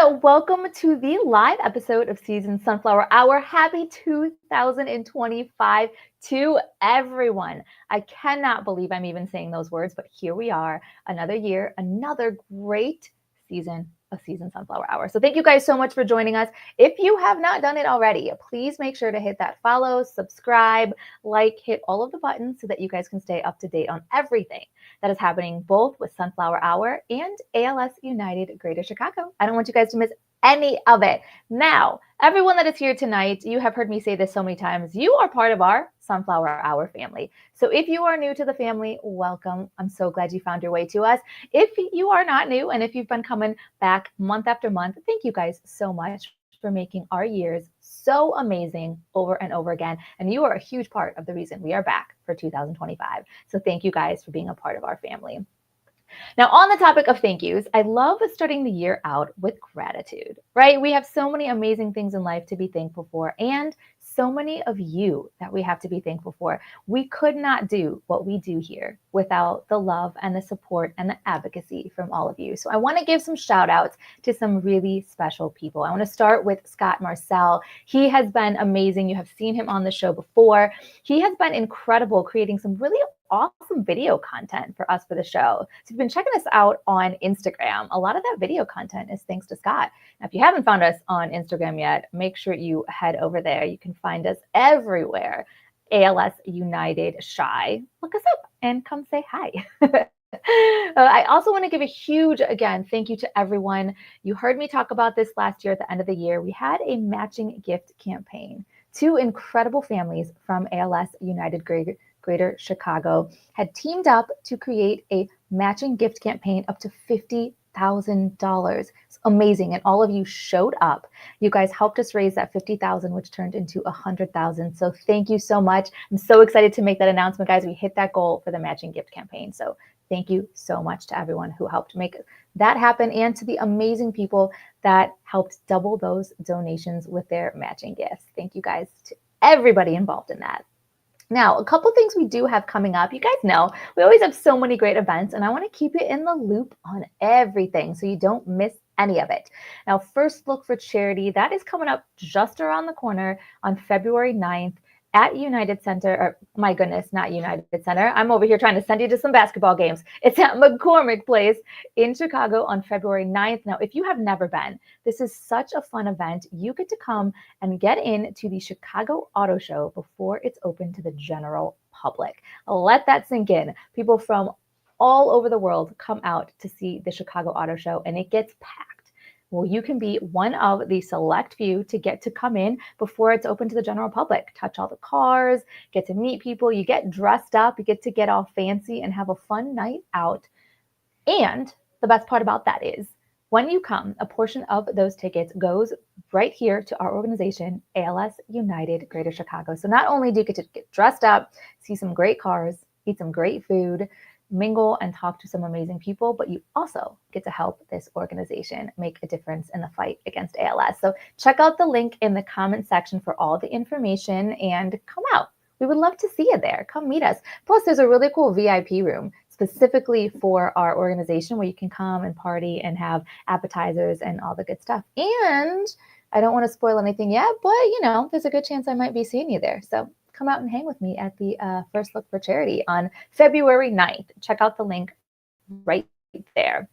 welcome to the live episode of Season Sunflower Hour. Happy 2025 to everyone. I cannot believe I'm even saying those words, but here we are, another year, another great season of Season Sunflower Hour. So thank you guys so much for joining us. If you have not done it already, please make sure to hit that follow, subscribe, like, hit all of the buttons so that you guys can stay up to date on everything that is happening both with Sunflower Hour and ALS United Greater Chicago. I don't want you guys to miss any of it. Now, everyone that is here tonight, you have heard me say this so many times, you are part of our Sunflower Hour family. So if you are new to the family, welcome. I'm so glad you found your way to us. If you are not new, and if you've been coming back month after month, thank you guys so much for making our years so amazing over and over again. And you are a huge part of the reason we are back for 2025. So thank you guys for being a part of our family. Now, on the topic of thank yous, I love starting the year out with gratitude, right? We have so many amazing things in life to be thankful for, and so many of you that we have to be thankful for. We could not do what we do here without the love and the support and the advocacy from all of you. So I want to give some shout outs to some really special people. I want to start with Scott Marcel. He has been amazing. You have seen him on the show before. He has been incredible creating some really awesome video content for us for the show. So if you've been checking us out on Instagram, a lot of that video content is thanks to Scott. Now, if you haven't found us on Instagram yet, make sure you head over there. You can find us everywhere. ALS United Shy. Look us up and come say hi. I also want to give a huge, again, thank you to everyone. You heard me talk about this last year at the end of the year. We had a matching gift campaign. Two incredible families from ALS United Greater Chicago had teamed up to create a matching gift campaign up to $50,000. It's amazing. And all of you showed up. You guys helped us raise that $50,000, which turned into $100,000. So thank you so much. I'm so excited to make that announcement, guys. We hit that goal for the matching gift campaign. So thank you so much to everyone who helped make that happen, and to the amazing people that helped double those donations with their matching gifts. Thank you guys to everybody involved in that. Now, a couple things we do have coming up. You guys know we always have so many great events, and I want to keep you in the loop on everything so you don't miss any of it. Now, First Look for Charity, that is coming up just around the corner on February 9th at United Center, or my goodness, not United Center. I'm over here trying to send you to some basketball games. It's at McCormick Place in Chicago on February 9th. Now, if you have never been, this is such a fun event. You get to come and get into the Chicago Auto Show before it's open to the general public. Let that sink in. People from all over the world come out to see the Chicago Auto Show, and it gets packed. Well, you can be one of the select few to get to come in before it's open to the general public, touch all the cars, get to meet people, you get dressed up, you get to get all fancy and have a fun night out. And the best part about that is when you come, a portion of those tickets goes right here to our organization, ALS United Greater Chicago. So not only do you get to get dressed up, see some great cars, eat some great food, mingle and talk to some amazing people, but you also get to help this organization make a difference in the fight against ALS. So check out the link in the comment section for all the information and come out. We would love to see you there. Come meet us. Plus, there's a really cool VIP room specifically for our organization where you can come and party and have appetizers and all the good stuff. And I don't want to spoil anything yet, but you know, there's a good chance I might be seeing you there. So come out and hang with me at the First Look for Charity on February 9th. Check out the link right there.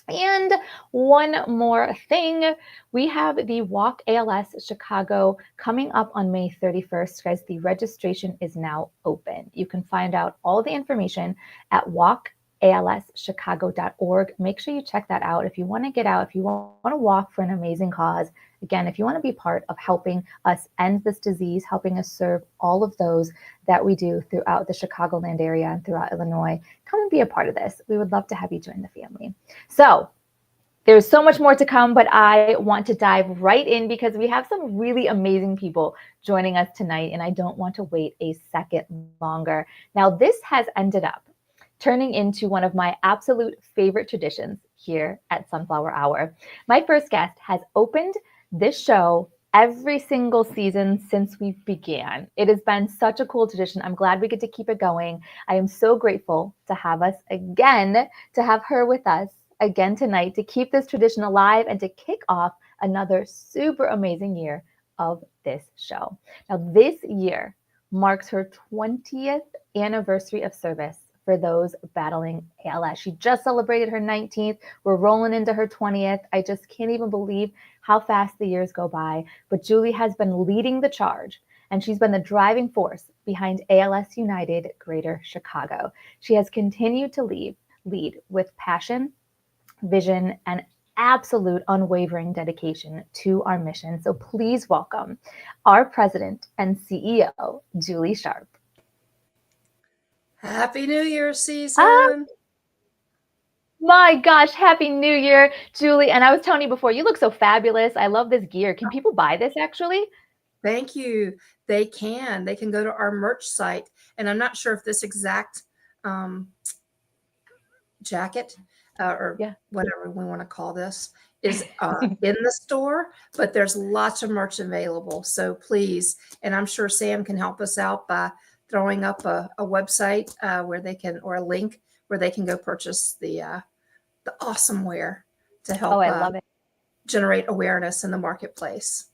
And one more thing, we have the Walk ALS Chicago coming up on May 31st. Guys, the registration is now open. You can find out all the information at walkalschicago.org. Make sure you check that out. If you want to get out, if you want to walk for an amazing cause, again, if you want to be part of helping us end this disease, helping us serve all of those that we do throughout the Chicagoland area and throughout Illinois, come and be a part of this. We would love to have you join the family. So there's so much more to come, but I want to dive right in because we have some really amazing people joining us tonight, and I don't want to wait a second longer. Now, this has ended up turning into one of my absolute favorite traditions here at Sunflower Hour. My first guest has opened this show every single season since we began. It has been such a cool tradition. I'm glad we get to keep it going. I am so grateful to have us again, to have her with us. again tonight to keep this tradition alive and to kick off another super amazing year of this show. Now, this year marks her 20th anniversary of service for those battling ALS. She just celebrated her 19th. We're rolling into her 20th. I just can't even believe how fast the years go by. But Julie has been leading the charge, and she's been the driving force behind ALS United Greater Chicago. She has continued to lead with passion, vision, and absolute unwavering dedication to our mission. So please welcome our president and CEO, Julie Sharpe. Happy New Year, Season. My gosh, Happy New Year, Julie. And I was telling you before, you look so fabulous. I love this gear. Can people buy this actually? Thank you. They can. They can go to our merch site. And I'm not sure if this exact jacket or whatever we want to call this is in the store, but there's lots of merch available. So please, and I'm sure Sam can help us out by throwing up a website where they can, or a link where they can go purchase the awesome wear to help generate awareness in the marketplace.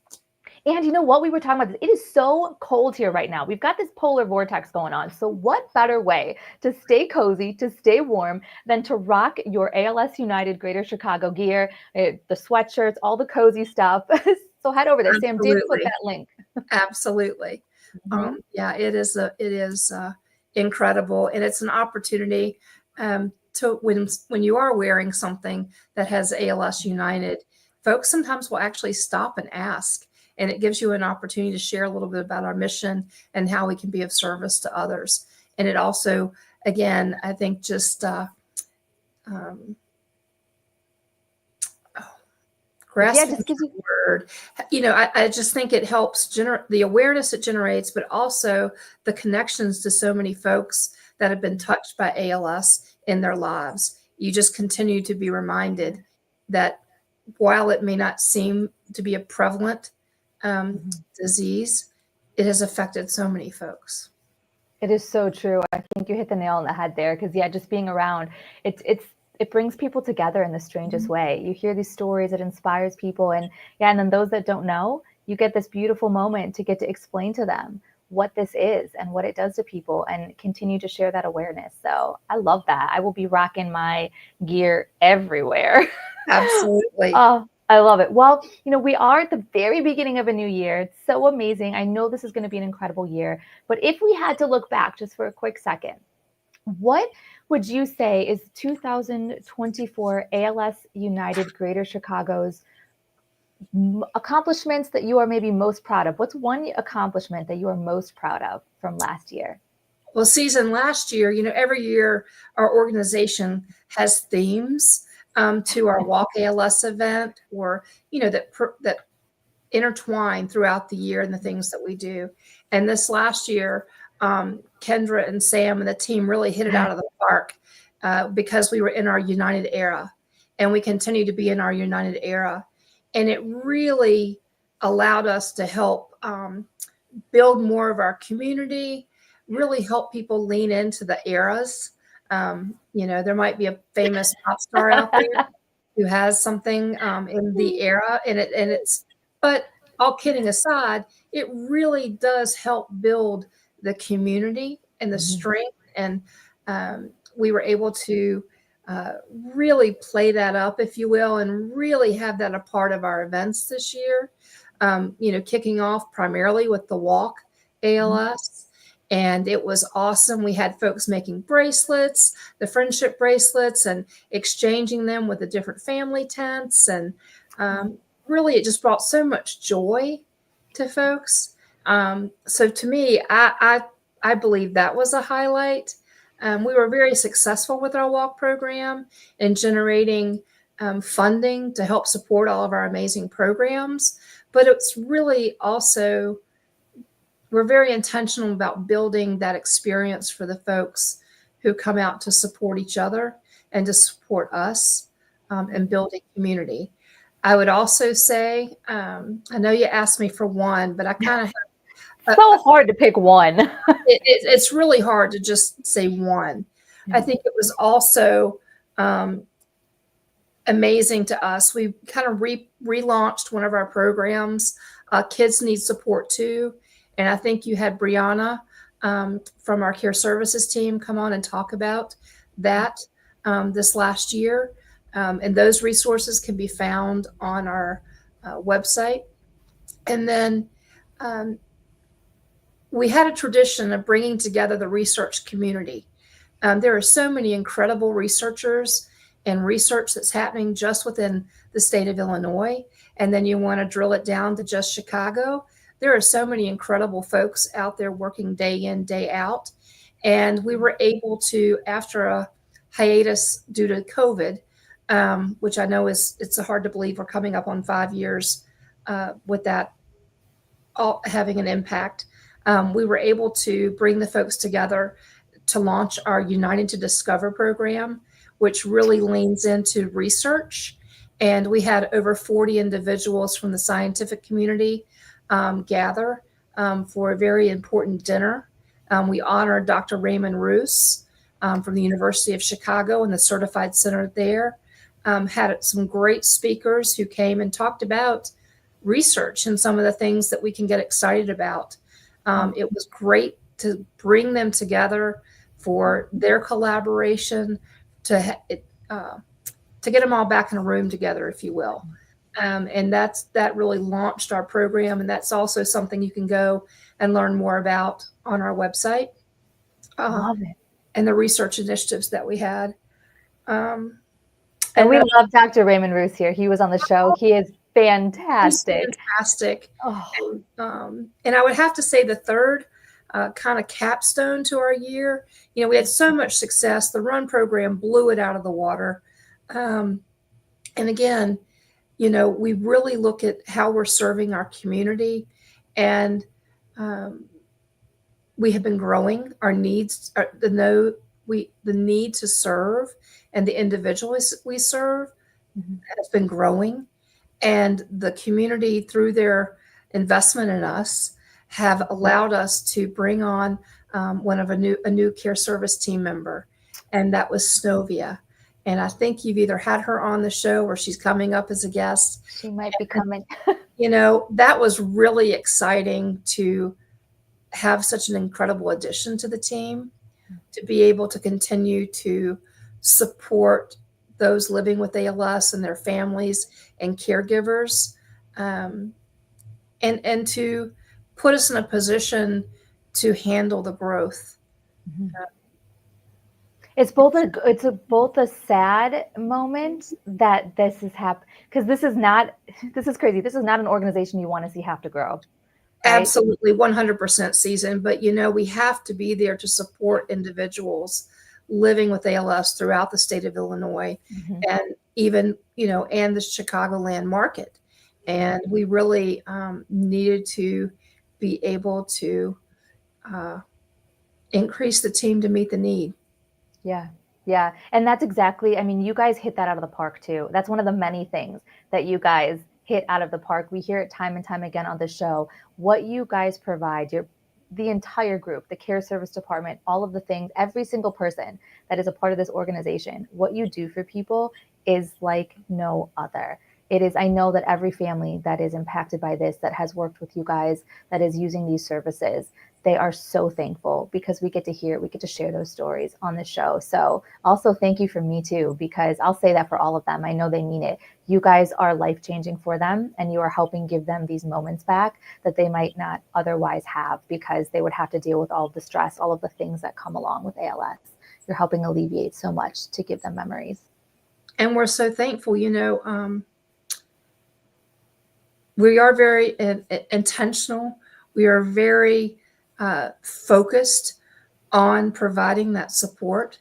And you know what we were talking about? It is so cold here right now. We've got this polar vortex going on. So what better way to stay cozy, to stay warm, than to rock your ALS United Greater Chicago gear, the sweatshirts, all the cozy stuff. So head over there. Absolutely. Sam did put that link. Absolutely. Yeah, it is incredible. And it's an opportunity to when you are wearing something that has ALS United, folks sometimes will actually stop and ask. And it gives you an opportunity to share a little bit about our mission and how we can be of service to others. And it also, again, I think just grasping the word, I just think it helps the awareness it generates, but also the connections to so many folks that have been touched by ALS in their lives. You just continue to be reminded that while it may not seem to be a prevalent disease, it has affected so many folks. It is so true. I think you hit the nail on the head there, because just being around, it brings people together in the strangest way. You hear these stories, it inspires people, and then those that don't know, you get this beautiful moment to get to explain to them what this is and what it does to people, and continue to share that awareness. So I love that. I will be rocking my gear everywhere. Absolutely. I love it. Well, we are at the very beginning of a new year. It's so amazing. I know this is going to be an incredible year. But if we had to look back just for a quick second, what would you say is 2024 ALS United Greater Chicago's accomplishments that you are maybe most proud of? What's one accomplishment that you are most proud of from last year? Well, Season, last year, every year our organization has themes to our Walk ALS event, or that intertwine throughout the year and the things that we do. And this last year, Kendra and Sam and the team really hit it out of the park because we were in our United era, and we continue to be in our United era. And it really allowed us to help build more of our community, really help people lean into the eras. There might be a famous pop star out there who has something in the era, but all kidding aside, it really does help build the community and the strength. And we were able to really play that up, if you will, and really have that a part of our events this year. Kicking off primarily with the Walk ALS. And it was awesome. We had folks making bracelets, the friendship bracelets, and exchanging them with the different family tents. And really, it just brought so much joy to folks. So to me, I believe that was a highlight. We were very successful with our Walk program in generating funding to help support all of our amazing programs. But it's really also, we're very intentional about building that experience for the folks who come out to support each other and to support us and building community. I would also say, I know you asked me for one, but I kind of so hard to pick one. It's really hard to just say one. I think it was also amazing to us. We kind of relaunched one of our programs, Kids Need Support Too. And I think you had Brianna from our care services team come on and talk about that this last year. And those resources can be found on our website. And then we had a tradition of bringing together the research community. There are so many incredible researchers and research that's happening just within the state of Illinois. And then you want to drill it down to just Chicago. There are so many incredible folks out there working day in, day out. And we were able to, after a hiatus due to COVID, which I know it's hard to believe we're coming up on 5 years with that all having an impact. We were able to bring the folks together to launch our United to Discover program, which really leans into research. And we had over 40 individuals from the scientific community gather for a very important dinner. We honored Dr. Raymond Roos from the University of Chicago and the Certified Center there. Had some great speakers who came and talked about research and some of the things that we can get excited about. It was great to bring them together for their collaboration, to get them all back in a room together, if you will. And that really launched our program. And that's also something you can go and learn more about on our website. Love it. And the research initiatives that we had. And we love Dr. Raymond Roos here. He was on the show. He is fantastic. He's fantastic. Oh. And I would have to say the third kind of capstone to our year, we had so much success. The run program blew it out of the water. And again, we really look at how we're serving our community, and we have been growing. Our needs, the need to serve and the individuals we serve has been growing, and the community, through their investment in us, have allowed us to bring on a new care service team member, and that was Snovia. And I think you've either had her on the show or she's coming up as a guest. She might be coming. That was really exciting to have such an incredible addition to the team, to be able to continue to support those living with ALS and their families and caregivers, and to put us in a position to handle the growth. It's both a sad moment that this has happened, because this is crazy. This is not an organization you want to see have to grow. Right? Absolutely, 100% season. But we have to be there to support individuals living with ALS throughout the state of Illinois, and even and the Chicagoland market. And we really needed to be able to increase the team to meet the need. Yeah. And that's exactly, you guys hit that out of the park too. That's one of the many things that you guys hit out of the park. We hear it time and time again on the show. What you guys provide, the entire group, the care service department, all of the things, every single person that is a part of this organization, what you do for people is like no other. It is, I know that every family that is impacted by this, that has worked with you guys, that is using these services, they are so thankful, because we get to share those stories on the show. So also thank you from me too, because I'll say that for all of them. I know they mean it. You guys are life-changing for them, and you are helping give them these moments back that they might not otherwise have, because they would have to deal with all of the stress, all of the things that come along with ALS. You're helping alleviate so much to give them memories. And we're so thankful, we are very intentional. We are very focused on providing that support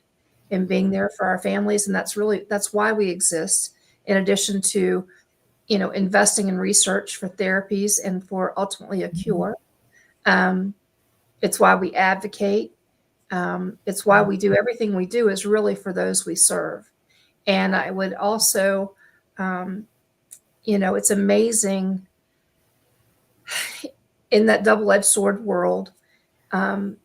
and being there for our families. And that's why we exist, in addition to, investing in research for therapies and for ultimately a cure. It's why we advocate. It's why we do everything we do is really for those we serve. And I would also, it's amazing in that double-edged sword world, to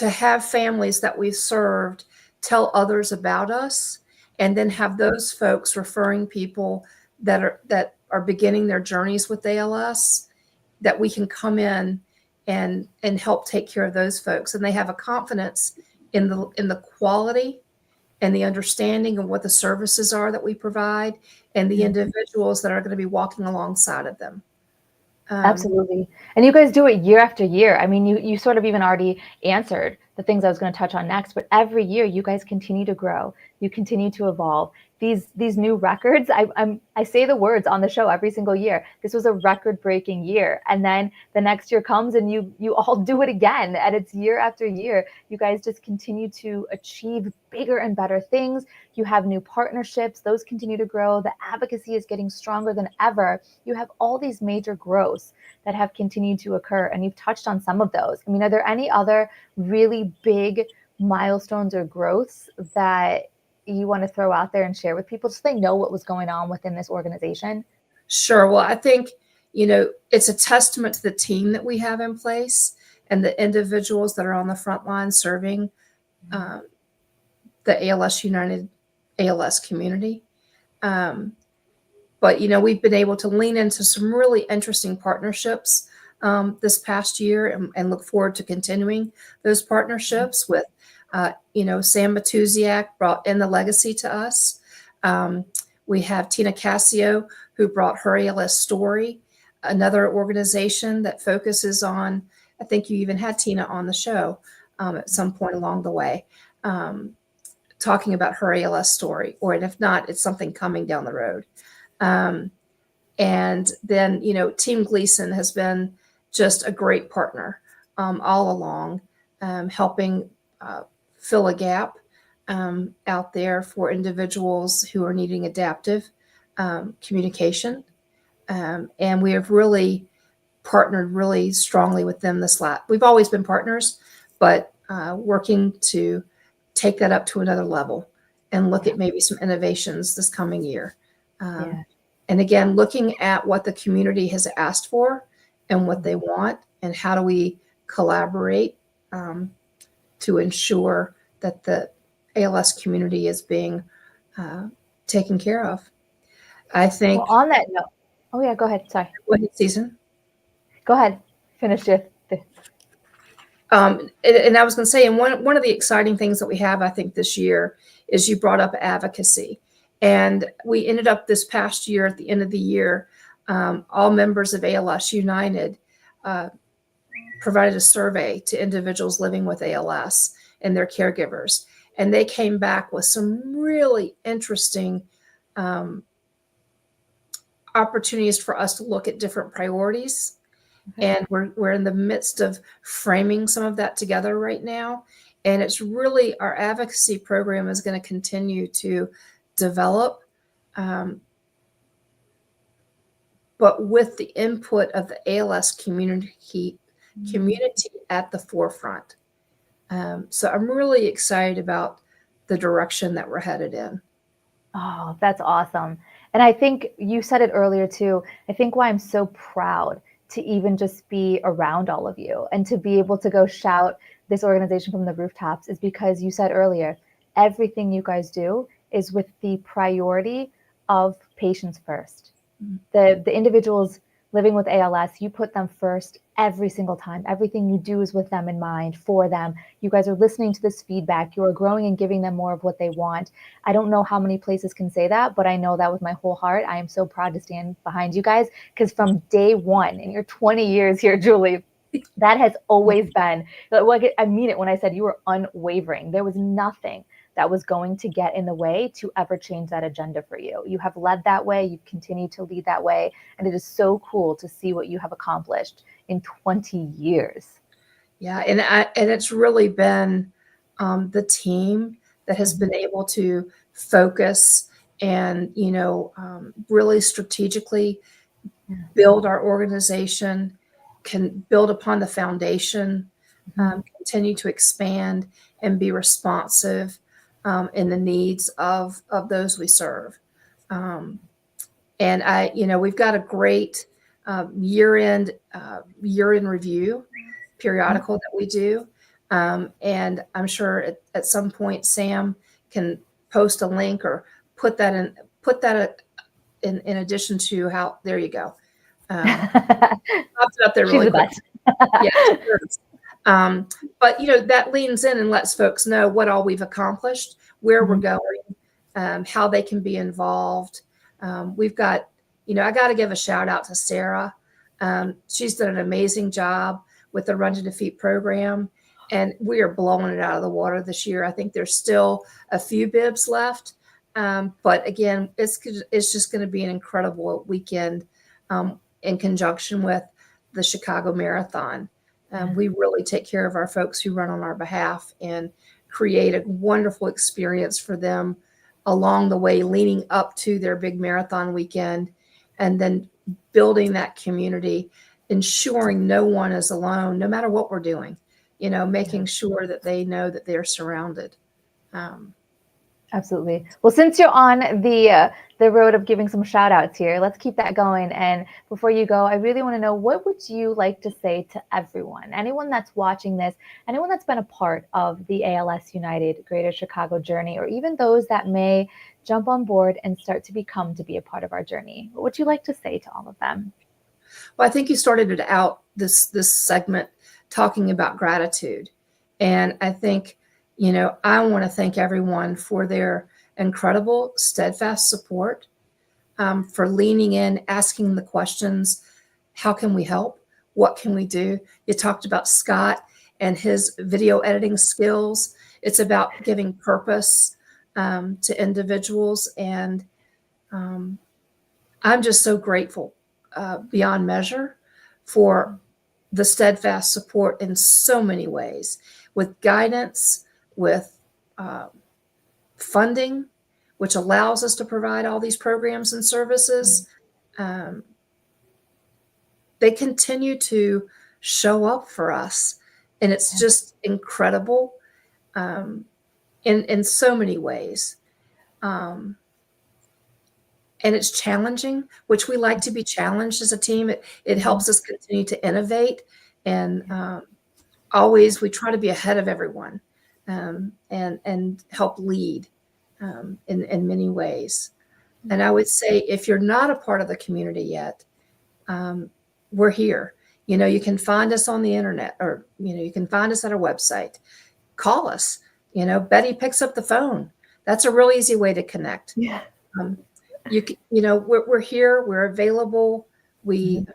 have families that we've served tell others about us and then have those folks referring people that are beginning their journeys with ALS, that we can come in and help take care of those folks, and they have a confidence in the quality and the understanding of what the services are that we provide, and the individuals that are going to be walking alongside of them. Absolutely. And you guys do it year after year. I mean, you sort of even already answered the things I was going to touch on next, but every year you guys continue to grow. You continue to evolve. These new records, I say the words on the show every single year. This was a record-breaking year. And then the next year comes and you all do it again. And it's year after year. You guys just continue to achieve bigger and better things. You have new partnerships. Those continue to grow. The advocacy is getting stronger than ever. You have all these major growths that have continued to occur. And you've touched on some of those. I mean, are there any other really big milestones or growths that you want to throw out there and share with people so they know what was going on within this organization? Sure. Well, I think, it's a testament to the team that we have in place and the individuals that are on the front line serving the ALS United ALS community. But, we've been able to lean into some really interesting partnerships this past year, and look forward to continuing those partnerships with, Sam Matuziak brought in the legacy to us. We have Tina Cassio, who brought her ALS story, another organization that focuses on, I think you even had Tina on the show at some point along the way, talking about her ALS story, and if not, it's something coming down the road. And then, Team Gleason has been just a great partner all along, helping fill a gap out there for individuals who are needing adaptive communication. And we have really partnered really strongly with them we've always been partners, but working to take that up to another level and look at maybe some innovations this coming year. And again, looking at what the community has asked for and what they want, and how do we collaborate to ensure that the ALS community is being taken care of. I think. Well, on that note, oh yeah, go ahead. Sorry. Go ahead, Susan. Go ahead. Finish it. And I was going to say, and one of the exciting things that we have, I think, this year is you brought up advocacy. And we ended up this past year, at the end of the year, all members of ALS United provided a survey to individuals living with ALS and their caregivers. And they came back with some really interesting opportunities for us to look at different priorities. And we're in the midst of framing some of that together right now. And it's really, our advocacy program is going to continue to develop, but with the input of the ALS community at the forefront. So I'm really excited about the direction that we're headed in. Oh, that's awesome. And I think you said it earlier too. I think why I'm so proud to even just be around all of you and to be able to go shout this organization from the rooftops is because you said earlier, everything you guys do is with the priority of patients first. The individuals living with ALS, you put them first every single time. Everything you do is with them in mind, for them. You guys are listening to this feedback. You are growing and giving them more of what they want. I don't know how many places can say that, but I know that with my whole heart. I am so proud to stand behind you guys, because from day one, in your 20 years here, Julie, that has always been, like, I mean it when I said you were unwavering. There was nothing that was going to get in the way to ever change that agenda for you. You have led that way. You continue to lead that way. And it is so cool to see what you have accomplished in 20 years. Yeah. And it's really been the team that has been able to focus and, really strategically build our organization, can build upon the foundation, continue to expand and be responsive in the needs of those we serve. And we've got a great year-end review periodical that we do. And I'm sure at some point Sam can post a link or put that in addition to how, there you go. Popped it up there She's really the quick. best. Yeah, sure is. But that leans in and lets folks know what all we've accomplished, where we're going, how they can be involved. We've got, I got to give a shout out to Sarah. She's done an amazing job with the Run to Defeat program, and we are blowing it out of the water this year. I think there's still a few bibs left, but again, it's just going to be an incredible weekend in conjunction with the Chicago Marathon. We really take care of our folks who run on our behalf and create a wonderful experience for them along the way, leading up to their big marathon weekend, and then building that community, ensuring no one is alone, no matter what we're doing, making sure that they know that they're surrounded. Absolutely. Well, since you're on the road of giving some shout outs here, let's keep that going. And before you go, I really want to know, what would you like to say to everyone, anyone that's watching this, anyone that's been a part of the ALS United Greater Chicago journey, or even those that may jump on board and start to be a part of our journey? What would you like to say to all of them? Well, I think you started it out, this segment, talking about gratitude. And I think, I want to thank everyone for their incredible, steadfast support, for leaning in, asking the questions. How can we help? What can we do? You talked about Scott and his video editing skills. It's about giving purpose to individuals. And I'm just so grateful beyond measure for the steadfast support in so many ways, with guidance, with funding, which allows us to provide all these programs and services. They continue to show up for us, and it's just incredible in so many ways. And it's challenging, which we like to be challenged as a team. It helps us continue to innovate, and always we try to be ahead of everyone, and help lead in many ways. And I would say, if you're not a part of the community yet, we're here. You can find us on the internet, or you can find us at our website. Call us. Betty picks up the phone. That's a real easy way to connect. Yeah. We're here. We're available. We,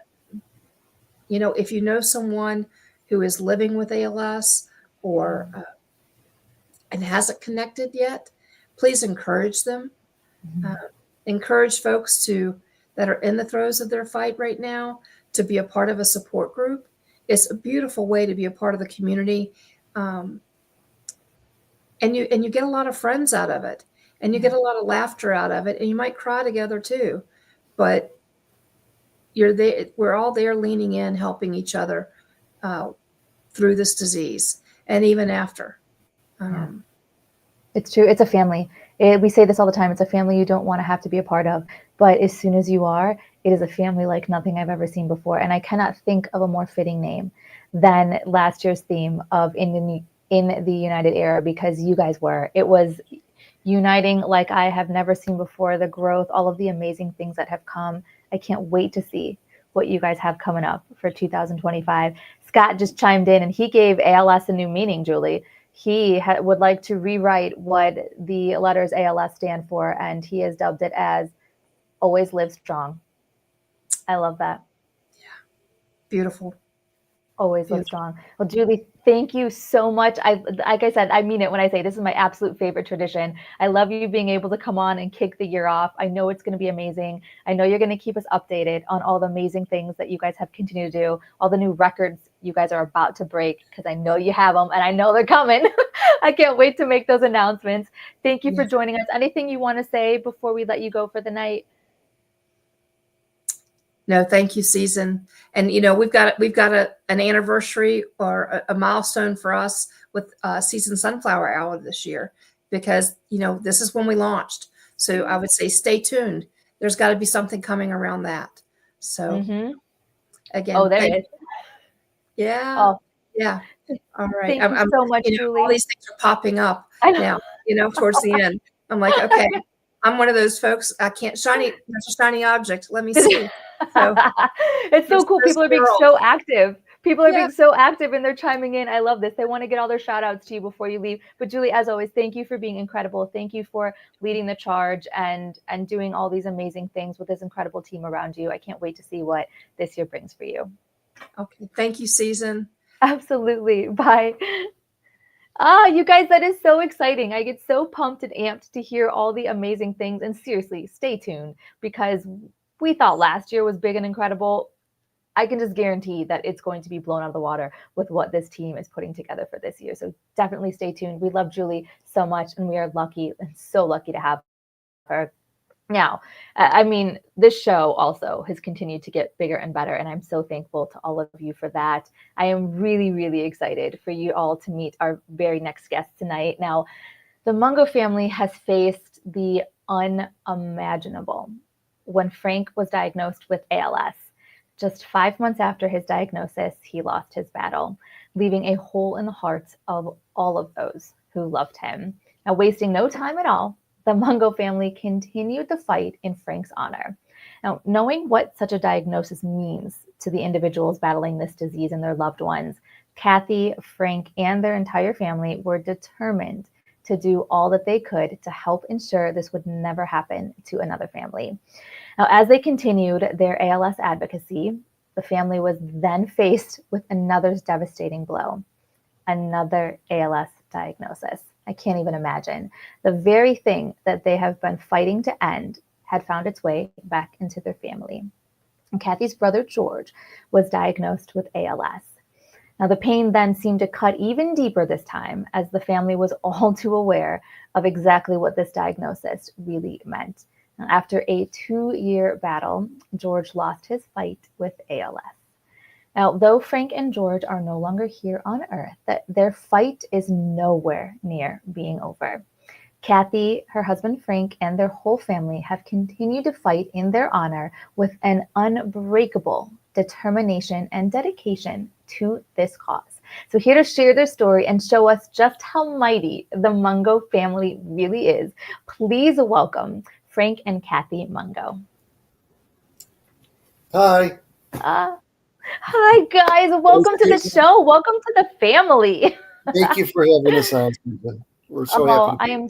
if you know someone who is living with ALS or and hasn't connected yet, please encourage them. Encourage folks that are in the throes of their fight right now to be a part of a support group. It's a beautiful way to be a part of the community, and you get a lot of friends out of it, and you get a lot of laughter out of it, and you might cry together too. But you're there. We're all there, leaning in, helping each other through this disease, and even after. It's true. It's a family. We say this all the time. It's a family you don't want to have to be a part of. But as soon as you are, it is a family like nothing I've ever seen before. And I cannot think of a more fitting name than last year's theme of in the United Era, because you guys were. It was uniting like I have never seen before. The growth, all of the amazing things that have come. I can't wait to see what you guys have coming up for 2025. Scott just chimed in and he gave ALS a new meaning, Julie. He would like to rewrite what the letters ALS stand for, and he has dubbed it as always live strong. I love that. Yeah. Beautiful. Always live strong. Well, Julie, thank you so much. Like I said, I mean it when I say this is my absolute favorite tradition. I love you being able to come on and kick the year off. I know it's going to be amazing. I know you're going to keep us updated on all the amazing things that you guys have continued to do, all the new records you guys are about to break, because I know you have them and I know they're coming. I can't wait to make those announcements. Thank you for joining us. Anything you want to say before we let you go for the night? No, thank you, Season. And we've got an anniversary or a milestone for us with Season Sunflower Hour this year, because this is when we launched. So I would say stay tuned. There's got to be something coming around that. So again, there it is. Yeah. Oh. Yeah. All right. Thank you so much, Julie. All these things are popping up now, towards the end. I'm like, okay, I'm one of those folks. I can't there's a shiny object. Let me see. So it's so cool. this People are being girl. so active. People are Yeah. being so active and they're chiming in. I love this. They want to get all their shout outs to you before you leave. But Julie, as always, thank you for being incredible. Thank you for leading the charge and doing all these amazing things with this incredible team around you. I can't wait to see what this year brings for you. Okay. Thank you, Susan. Absolutely. Bye. Ah, you guys, that is so exciting. I get so pumped and amped to hear all the amazing things. And seriously, stay tuned because we thought last year was big and incredible. I can just guarantee that it's going to be blown out of the water with what this team is putting together for this year. So definitely stay tuned. We love Julie so much, and we are lucky and so lucky to have her. Now, I mean, this show also has continued to get bigger and better, and I'm so thankful to all of you for that. I am really, really excited for you all to meet our very next guest tonight. Now, the Mungo family has faced the unimaginable when Frank was diagnosed with ALS. Just 5 months after his diagnosis, he lost his battle, leaving a hole in the hearts of all of those who loved him. Now, wasting no time at all, the Mungo family continued the fight in Frank's honor. Now, knowing what such a diagnosis means to the individuals battling this disease and their loved ones, Kathi, Frank, and their entire family were determined to do all that they could to help ensure this would never happen to another family. Now, as they continued their ALS advocacy, the family was then faced with another devastating blow, another ALS diagnosis. I can't even imagine. The very thing that they have been fighting to end had found its way back into their family. And Kathy's brother, George, was diagnosed with ALS. Now, the pain then seemed to cut even deeper this time, as the family was all too aware of exactly what this diagnosis really meant. Now, after a 2-year battle, George lost his fight with ALS. Now, though Frank and George are no longer here on Earth, their fight is nowhere near being over. Kathi, her husband Frank, and their whole family have continued to fight in their honor with an unbreakable determination and dedication to this cause. So here to share their story and show us just how mighty the Mungo family really is, please welcome Frank and Kathi Mungo. Hi. Hi, guys. Welcome to the show. Welcome to the family. Thank you for having us on. We're so happy.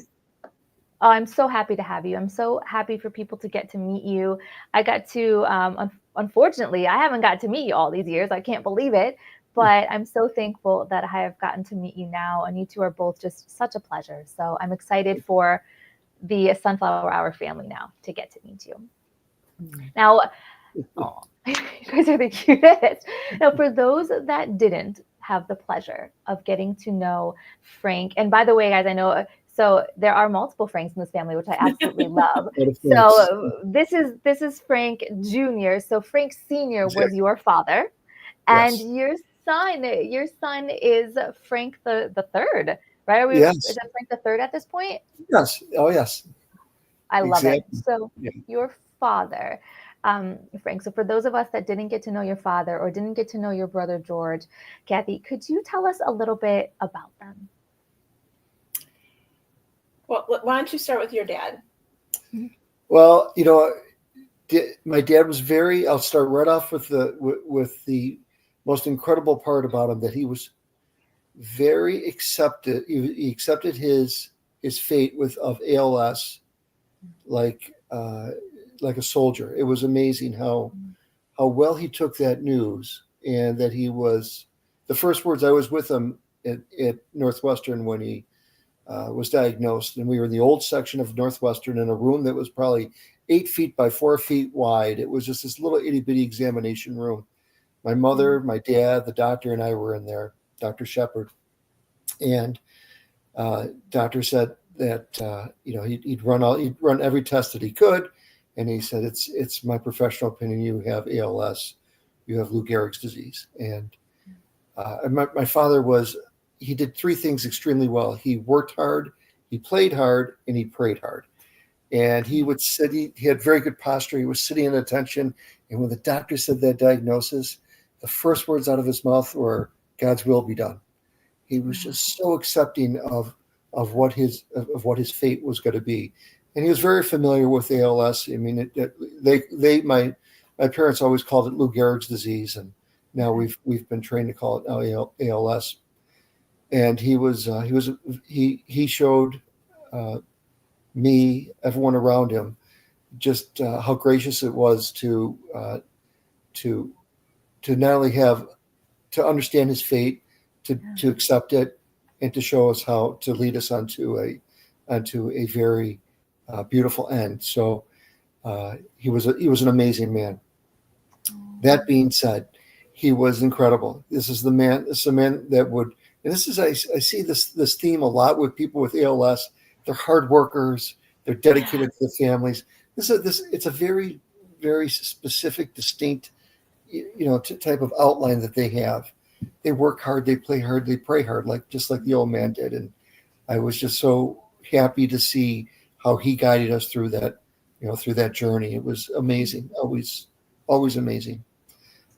I'm so happy to have you. I'm so happy for people to get to meet you. I got to, unfortunately, I haven't got to meet you all these years. I can't believe it. But I'm so thankful that I have gotten to meet you now. And you two are both just such a pleasure. So I'm excited for the Sunflower Hour family now to get to meet you. Now, oh, you guys are the cutest. Now, for those that didn't have the pleasure of getting to know Frank, and by the way, guys, I know, so there are multiple Franks in this family, which I absolutely love. So this is Frank Jr. So Frank Sr. was your father, and yes. your son is Frank the third, right? Yes. Is that Frank the third at this point? Yes. Oh, yes. I love it. So your father. Frank, so for those of us that didn't get to know your father or didn't get to know your brother, George, Kathi, could you tell us a little bit about them? Well, why don't you start with your dad? Well, my dad was I'll start right off with the most incredible part about him, that he was very accepted. He accepted his fate of ALS like a soldier. It was amazing how well he took that news, and that he was the first words. I was with him at Northwestern when he was diagnosed, and we were in the old section of Northwestern in a room that was probably 8 feet by 4 feet wide. It was just this little itty bitty examination room. My mother, my dad, the doctor, and I were in there, Dr. Shepard, and doctor said that he'd run every test that he could. And he said, it's my professional opinion, you have ALS, you have Lou Gehrig's disease. And my father he did 3 things extremely well. He worked hard, he played hard, and he prayed hard. And he would sit, he had very good posture. He was sitting at attention. And when the doctor said that diagnosis, the first words out of his mouth were, God's will be done. He was just so accepting of of what his fate was going to be. And he was very familiar with ALS. I mean, my parents always called it Lou Gehrig's disease, and now we've been trained to call it ALS. And he showed me, everyone around him, just how gracious it was to not only to understand his fate, to accept it, and to show us how to lead us onto a very beautiful end. So he was an amazing man. That being said, he was incredible. This is a man that would, and I see this theme a lot with people with ALS. They're hard workers. They're dedicated to the families. It's a very, very specific, distinct, type of outline that they have. They work hard, they play hard, they pray hard, just like the old man did. And I was just so happy to see how he guided us through that journey. It was amazing, always amazing.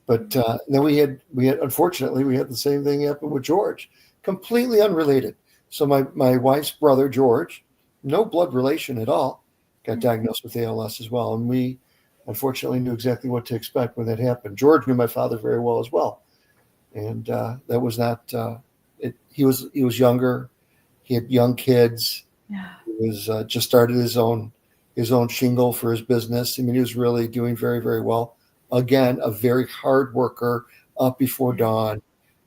But then we had unfortunately we had the same thing happen with George, completely unrelated. So my wife's brother George, no blood relation at all, got diagnosed with ALS as well, and we unfortunately knew exactly what to expect when that happened. George knew my father very well as well, and that was not. He was younger. He had young kids. Yeah. He was just started his own shingle for his business. I mean, he was really doing very, very well. Again, a very hard worker, up before dawn.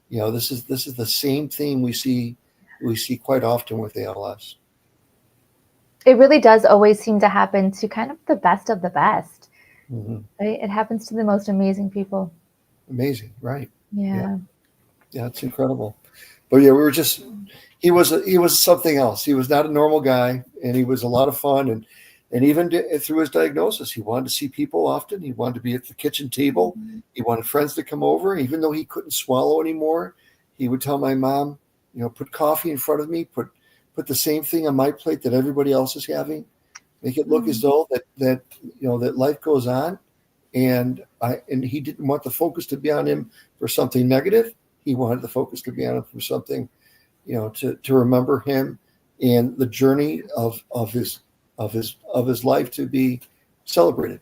This is the same thing we see quite often with ALS. It really does always seem to happen to kind of the best of the best. Mm-hmm. Right? It happens to the most amazing people. Amazing, right? Yeah. Yeah, it's incredible. But yeah, he was something else. He was not a normal guy, and he was a lot of fun. And even through his diagnosis, he wanted to see people often. He wanted to be at the kitchen table. Mm-hmm. He wanted friends to come over. Even though he couldn't swallow anymore, he would tell my mom, put coffee in front of me, put the same thing on my plate that everybody else is having. Make it look as though that life goes on. And he didn't want the focus to be on him for something negative. He wanted the focus to be on him for something, to remember him and the journey of his life to be celebrated.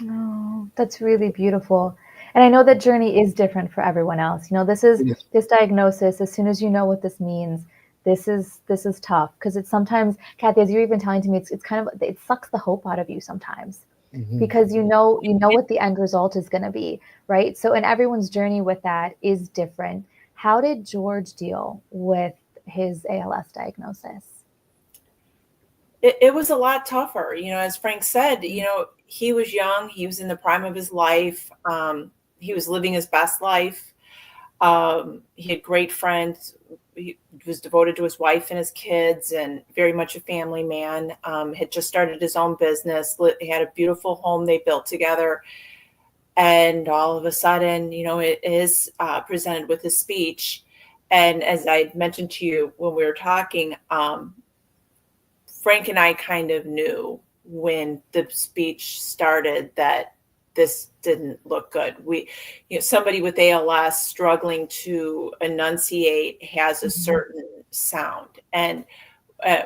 Oh, that's really beautiful. And I know that journey is different for everyone else. This diagnosis, as soon as you know what this means, this is tough, because it's sometimes, Kathi, as you're even telling to me, it's kind of, it sucks the hope out of you sometimes, mm-hmm. because you know what the end result is going to be, right? So, and everyone's journey with that is different. How did George deal with his ALS diagnosis? It was a lot tougher, as Frank said. He was young, he was in the prime of his life, he was living his best life. He had great friends. He was devoted to his wife and his kids, and very much a family man. Had just started his own business. He had a beautiful home they built together. And all of a sudden, it is presented with a speech. And as I mentioned to you when we were talking, Frank and I kind of knew when the speech started that this didn't look good. Somebody with ALS struggling to enunciate has a certain sound, and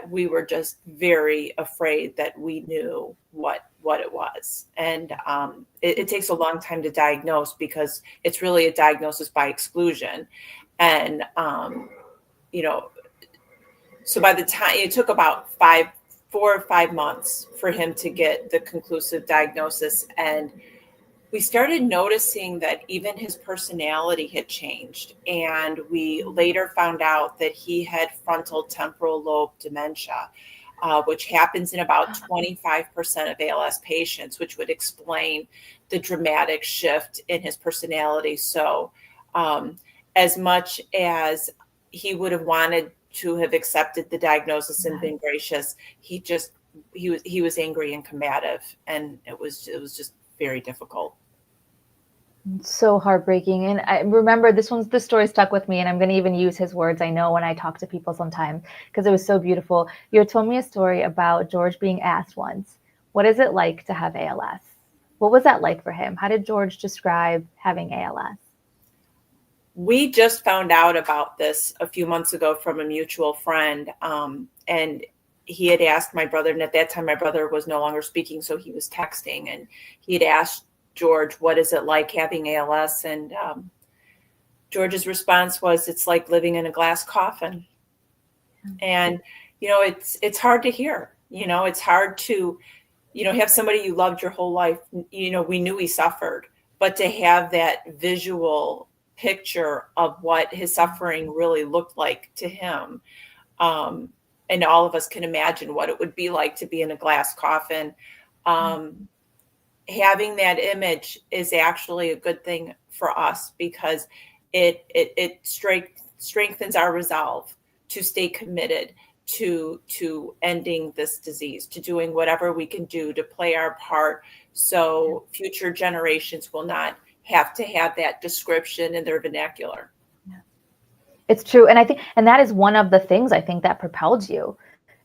we were just very afraid that we knew what it was. And it takes a long time to diagnose, because it's really a diagnosis by exclusion. And so by the time, it took about 4 or 5 months for him to get the conclusive diagnosis. And we started noticing that even his personality had changed. And we later found out that he had frontal temporal lobe dementia, which happens in about 25% of ALS patients, which would explain the dramatic shift in his personality. So as much as he would have wanted to have accepted the diagnosis and been gracious, he was angry and combative, and it was just very difficult. So heartbreaking. And I remember this story stuck with me, and I'm going to even use his words, I know, when I talk to people sometimes, because it was so beautiful. You had told me a story about George being asked once, what is it like to have ALS? What was that like for him? How did George describe having ALS? we just found out about this a few months ago from a mutual friend. And he had asked my brother, and at that time, my brother was no longer speaking, so he was texting. And he had asked George, what is it like having ALS? And George's response was, it's like living in a glass coffin. And, it's hard to hear. It's hard to, have somebody you loved your whole life. We knew he suffered, but to have that visual picture of what his suffering really looked like to him. And all of us can imagine what it would be like to be in a glass coffin. Having that image is actually a good thing for us, because it strengthens our resolve to stay committed to ending this disease, to doing whatever we can do to play our part, so future generations will not have to have that description in their vernacular. It's true. And I think, and that is one of the things I think that propelled you,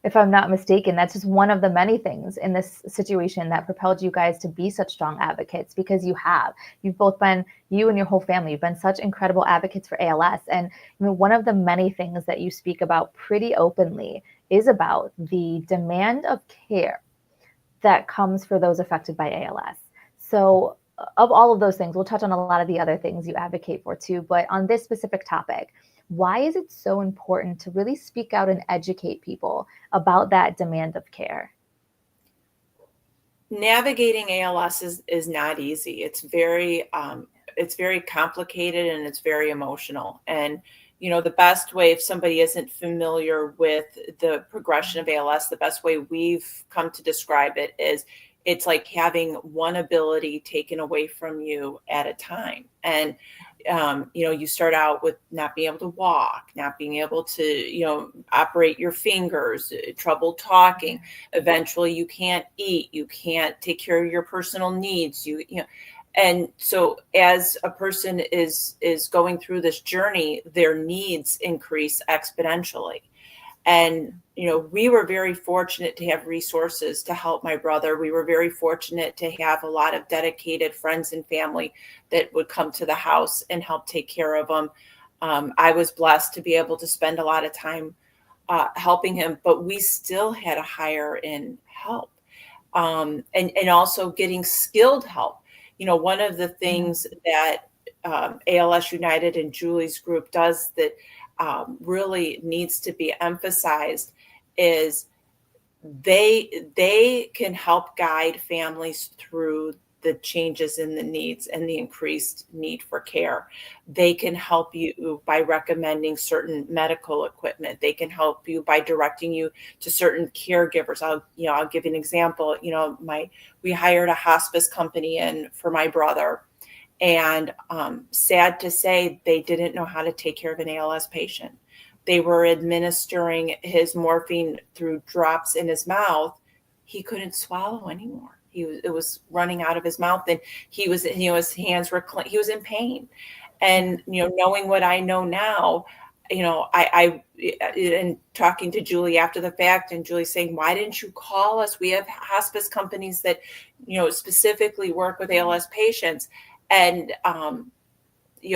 if I'm not mistaken. That's just one of the many things in this situation that propelled you guys to be such strong advocates, because you've both been, you and your whole family, you've been such incredible advocates for ALS. And one of the many things that you speak about pretty openly is about the demand of care that comes for those affected by ALS. So of all of those things, we'll touch on a lot of the other things you advocate for too, but on this specific topic, why is it so important to really speak out and educate people about that demand of care? Navigating ALS is not easy. It's very complicated, and it's very emotional. And the best way, if somebody isn't familiar with the progression of ALS, the best way we've come to describe it is it's like having one ability taken away from you at a time. And you start out with not being able to walk, not being able to, operate your fingers, trouble talking. Eventually you can't eat, you can't take care of your personal needs, and so as a person is going through this journey, their needs increase exponentially. And, we were very fortunate to have resources to help my brother. We were very fortunate to have a lot of dedicated friends and family that would come to the house and help take care of him. I was blessed to be able to spend a lot of time helping him, but we still had to hire in help, and also getting skilled help. One of the things that ALS United and Julie's group does that really needs to be emphasized is they can help guide families through the changes in the needs and the increased need for care. They can help you by recommending certain medical equipment. They can help you by directing you to certain caregivers. I'll give you an example. We hired a hospice company in for my brother. And sad to say, they didn't know how to take care of an ALS patient. They were administering his morphine through drops in his mouth. He couldn't swallow anymore. It was running out of his mouth, and his hands were he was in pain. And knowing what I know now, I and talking to Julie after the fact, and Julie saying, "Why didn't you call us? We have hospice companies that specifically work with ALS patients." And,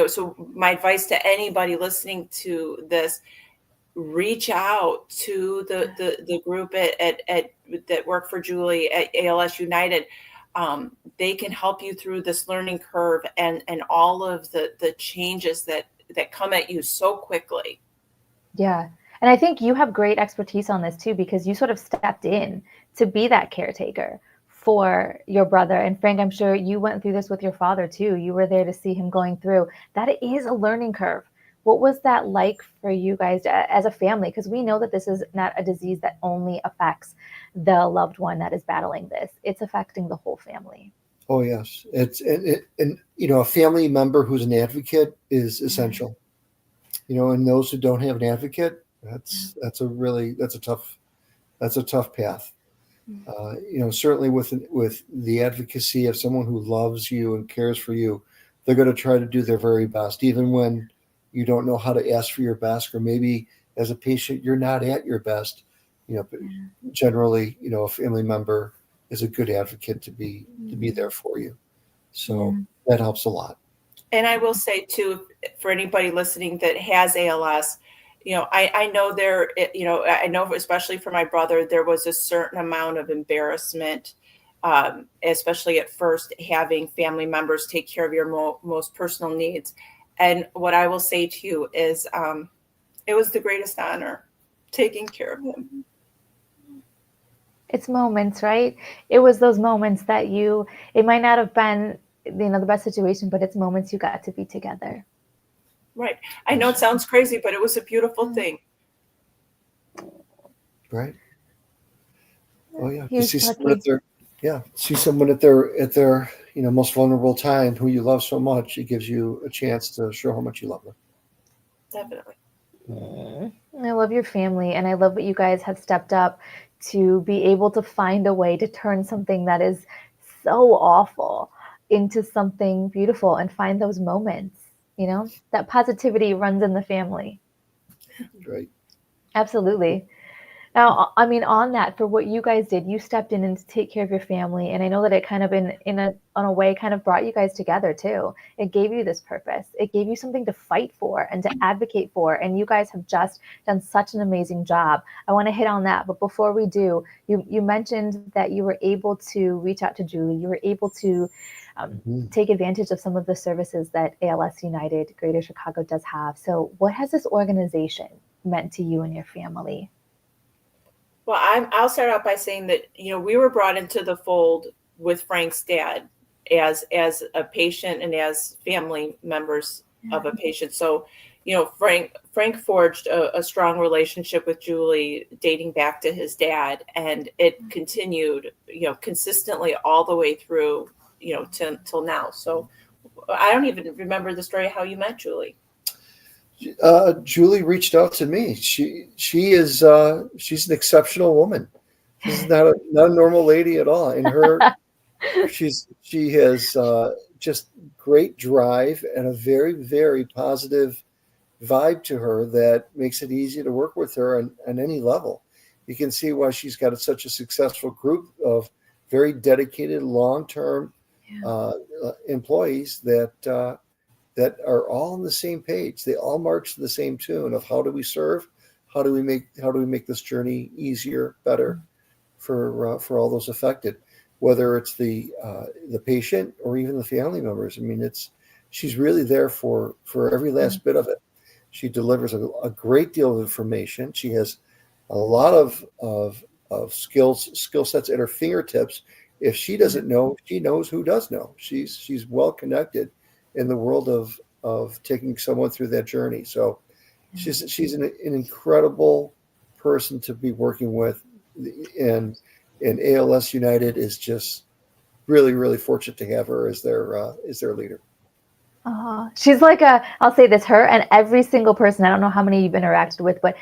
so my advice to anybody listening to this, reach out to the group at that work for Julie at ALS United. They can help you through this learning curve and all of the changes that come at you so quickly. Yeah. And I think you have great expertise on this too, because you sort of stepped in to be that caretaker for your brother. And Frank, I'm sure you went through this with your father too. You were there to see him going through. That is a learning curve. What was that like for you guys as a family? Because we know that this is not a disease that only affects the loved one that is battling this. It's affecting the whole family. Oh, yes. And a family member who's an advocate is essential. And those who don't have an advocate, that's a tough path. Certainly with the advocacy of someone who loves you and cares for you, they're going to try to do their very best, even when you don't know how to ask for your best, or maybe as a patient, you're not at your best. But generally, a family member is a good advocate to be there for you. So that helps a lot. And I will say too, for anybody listening that has ALS, I know I know especially for my brother, there was a certain amount of embarrassment, especially at first, having family members take care of your most personal needs. And what I will say to you is, it was the greatest honor taking care of him. It's moments, right? It was those moments that it might not have been, the best situation, but it's moments you got to be together. Right. I know it sounds crazy, but it was a beautiful thing. Right. Oh yeah. He To was see someone lucky. see someone at their most vulnerable time who you love so much, it gives you a chance to show how much you love them. Definitely. I love your family, and I love what you guys have stepped up to be able to find a way to turn something that is so awful into something beautiful and find those moments. That positivity runs in the family. Right. Absolutely. Now, I mean, on that, for what you guys did, you stepped in and to take care of your family, and I know that it kind of on a way kind of brought you guys together too. It gave you this purpose. It gave you something to fight for and to advocate for, and you guys have just done such an amazing job. I want to hit on that, but before we do, you mentioned that you were able to reach out to Julie. You were able to take advantage of some of the services that ALS United Greater Chicago does have. So, what has this organization meant to you and your family? Well, I'll start out by saying that, we were brought into the fold with Frank's dad as a patient and as family members of a patient. So, Frank forged a strong relationship with Julie dating back to his dad, and it continued, consistently all the way through, till now. So I don't even remember the story how you met Julie. Julie reached out to me. She's an exceptional woman. She's not a normal lady at all. And she has just great drive and a very, very positive vibe to her that makes it easy to work with her on any level. You can see why she's got such a successful group of very dedicated, long-term employees that are all on the same page. They all march to the same tune of how do we serve, how do we make this journey easier, better for all those affected, whether it's the patient or even the family members. I mean, she's really there for every last bit of it. She delivers a great deal of information. She has a lot of skill sets at her fingertips. If she doesn't know, she knows who does know. She's well connected in the world of taking someone through that journey. So she's an incredible person to be working with, and ALS United is just really, really fortunate to have her as their leader. She's like I'll say this, her and every single person, I don't know how many you've interacted with, but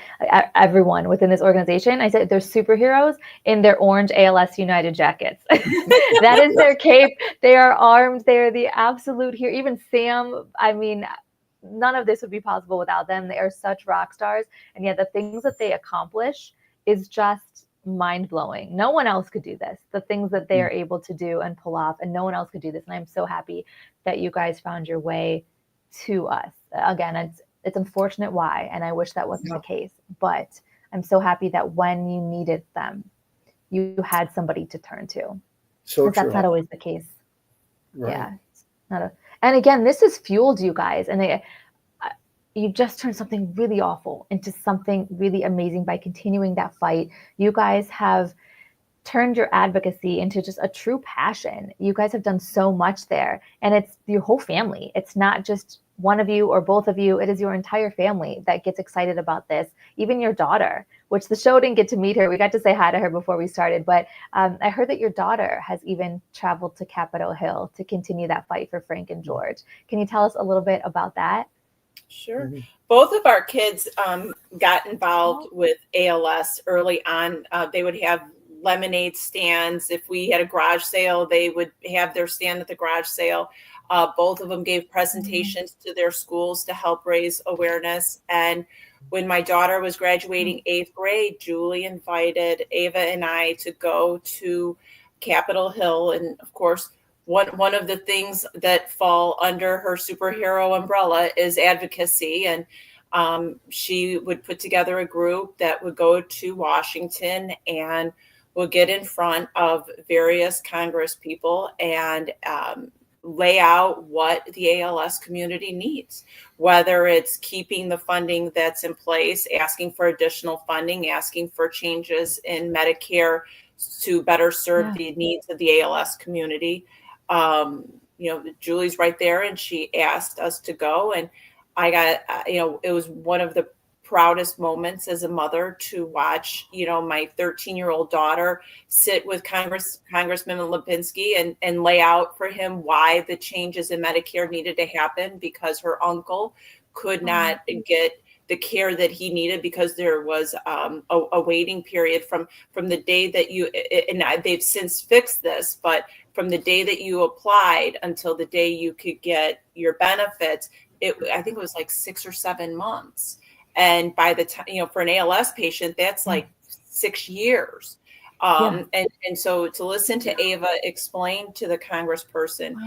everyone within this organization, I said they're superheroes in their orange ALS United jackets. That is their cape. They are armed. They are the absolute hero. Even Sam, I mean, none of this would be possible without them. They are such rock stars. And yet the things that they accomplish is just mind-blowing. No one else could do this. The things that they are able to do and pull off, and no one else could do this. And I'm so happy that you guys found your way to us. Again, it's unfortunate why, and I wish that wasn't the case, but I'm so happy that when you needed them, you had somebody to turn to. So that's not always the case. Right. Yeah. And again, this has fueled you guys, and you've just turned something really awful into something really amazing by continuing that fight. You guys have turned your advocacy into just a true passion. You guys have done so much there, and it's your whole family. It's not just one of you or both of you. It is your entire family that gets excited about this. Even your daughter, which the show didn't get to meet her. We got to say hi to her before we started, but I heard that your daughter has even traveled to Capitol Hill to continue that fight for Frank and George. Can you tell us a little bit about that? Sure. Both of our kids got involved with ALS early on. They would have lemonade stands. If we had a garage sale, they would have their stand at the garage sale. Both of them gave presentations to their schools to help raise awareness. And when my daughter was graduating 8th grade, Julie invited Ava and I to go to Capitol Hill. And of course, one of the things that fall under her superhero umbrella is advocacy. And she would put together a group that would go to Washington and would get in front of various Congress people and lay out what the ALS community needs, whether it's keeping the funding that's in place, asking for additional funding, asking for changes in Medicare to better serve the needs of the ALS community. Julie's right there, and she asked us to go, and I got, it was one of the proudest moments as a mother to watch, my 13-year-old daughter sit with Congressman Lipinski and lay out for him why the changes in Medicare needed to happen, because her uncle could not get the care that he needed because there was a waiting period from the day that they've since fixed this, but from the day that you applied until the day you could get your benefits, I think it was like 6 or 7 months. And by the time, for an ALS patient, that's like 6 years. And so to listen to Ava explain to the congressman,